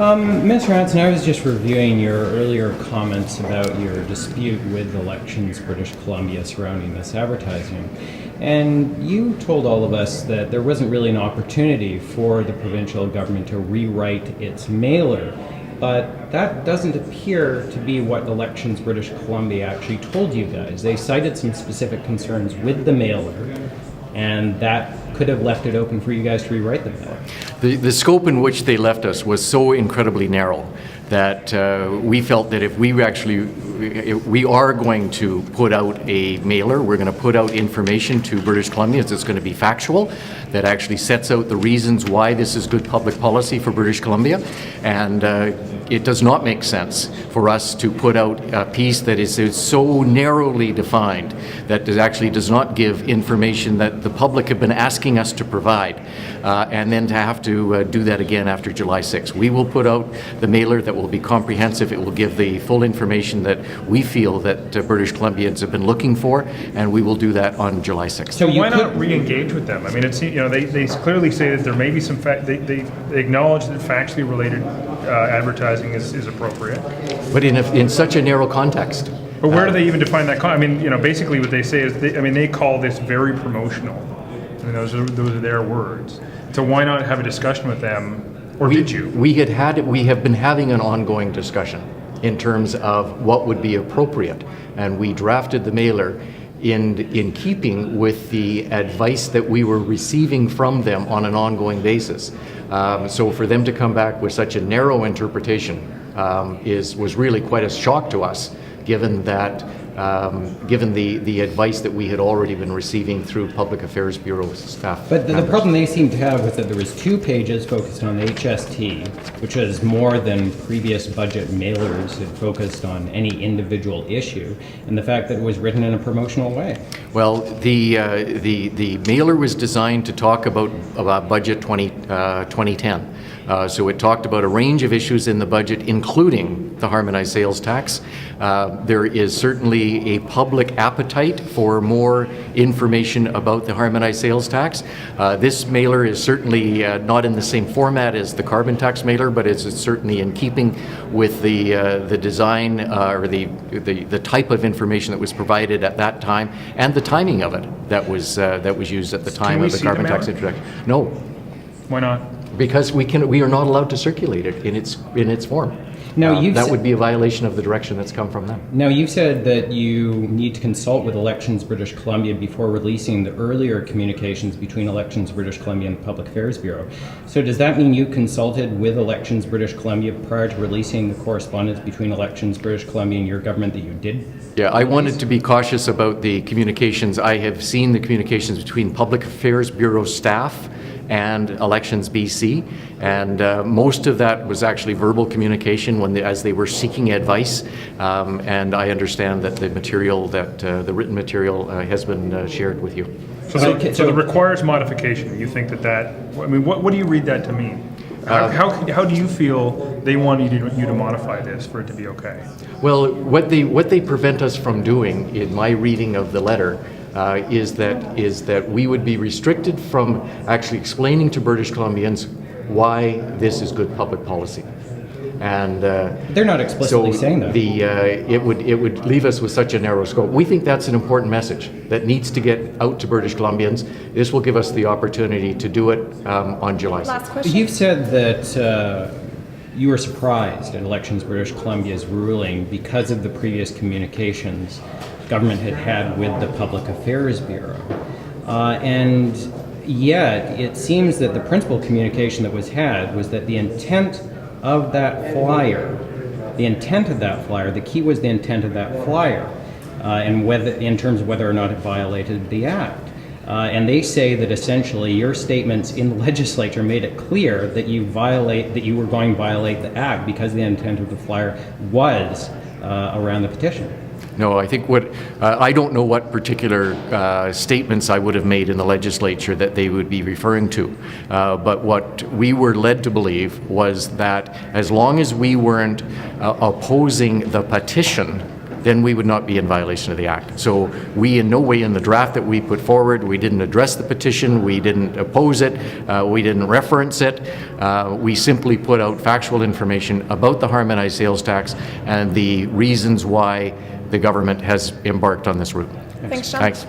Mr. Hansen, I was just reviewing your earlier comments about your dispute with Elections British Columbia surrounding this advertising. And you told all of us that there wasn't really an opportunity for the provincial government to rewrite its mailer. But that doesn't appear to be what Elections British Columbia actually told you guys. They cited some specific concerns with the mailer, and that could have left it open for you guys to rewrite the mailer. The scope in which they left us was so incredibly narrow that we felt that if we are going to put out a mailer, we're going to put out information to British Columbians that's going to be factual, that actually sets out the reasons why this is good public policy for British Columbia, and it does not make sense for us to put out a piece that is so narrowly defined that actually does not give information that the public have been asking us to provide, and then to have to do that again after July 6th. We will put out the mailer that will be comprehensive. It will give the full information that we feel that British Columbians have been looking for, and we will do that on July 6th. So why not re-engage with them? I mean, it's, they clearly say that there may be some they acknowledge that factually related advertising is appropriate. But in such a narrow context. But where do they even define that? I mean, basically what they say is, they call this very promotional. I mean, those are their words. So why not have a discussion with them, or did you? We have been having an ongoing discussion in terms of what would be appropriate, and we drafted the mailer in keeping with the advice that we were receiving from them on an ongoing basis. So for them to come back with such a narrow interpretation was really quite a shock to us, given that given the advice that we had already been receiving through Public Affairs Bureau staff. But the problem they seem to have was that there was 2 pages focused on HST, which was more than previous budget mailers had focused on any individual issue, and the fact that it was written in a promotional way. Well, the mailer was designed to talk about budget 2010. So it talked about a range of issues in the budget, including the harmonized sales tax. There is certainly a public appetite for more information about the harmonized sales tax. This mailer is certainly not in the same format as the carbon tax mailer, but it's certainly in keeping with the design or the type of information that was provided at that time, and the timing of it that was used at the time of the carbon tax introduction. No. Why not? Because we are not allowed to circulate it in its form. Now, that would be a violation of the direction that's come from them. Now, you said that you need to consult with Elections British Columbia before releasing the earlier communications between Elections British Columbia and the Public Affairs Bureau. So does that mean you consulted with Elections British Columbia prior to releasing the correspondence between Elections British Columbia and your government that you did? Yeah, I wanted to be cautious about the communications. I have seen the communications between Public Affairs Bureau staff and Elections BC, and most of that was actually verbal communication as they were seeking advice, and I understand that the written material has been shared with you. So it requires modification. You think that I mean, what do you read that to mean? How do you feel they want you to modify this for it to be okay? Well, what they prevent us from doing, in my reading of the letter, is that we would be restricted from actually explaining to British Columbians why this is good public policy. And they're not explicitly saying that. It would leave us with such a narrow scope. We think that's an important message that needs to get out to British Columbians. This will give us the opportunity to do it on July 6th. Last question. You've said that you were surprised at Elections British Columbia's ruling because of the previous communications government had with the Public Affairs Bureau. And yet, it seems that the principal communication that was had was that the intent of that flyer, the key was the intent of that flyer, and whether, in terms of whether or not it violated the Act. And they say that essentially your statements in the legislature made it clear that you were going to violate the Act because the intent of the flyer was around the petition. No, I think I don't know what particular statements I would have made in the legislature that they would be referring to. But what we were led to believe was that as long as we weren't opposing the petition then we would not be in violation of the Act. So we in no way in the draft that we put forward, we didn't address the petition, we didn't oppose it, we didn't reference it. We simply put out factual information about the harmonized sales tax and the reasons why the government has embarked on this route. Thanks, John. Thanks.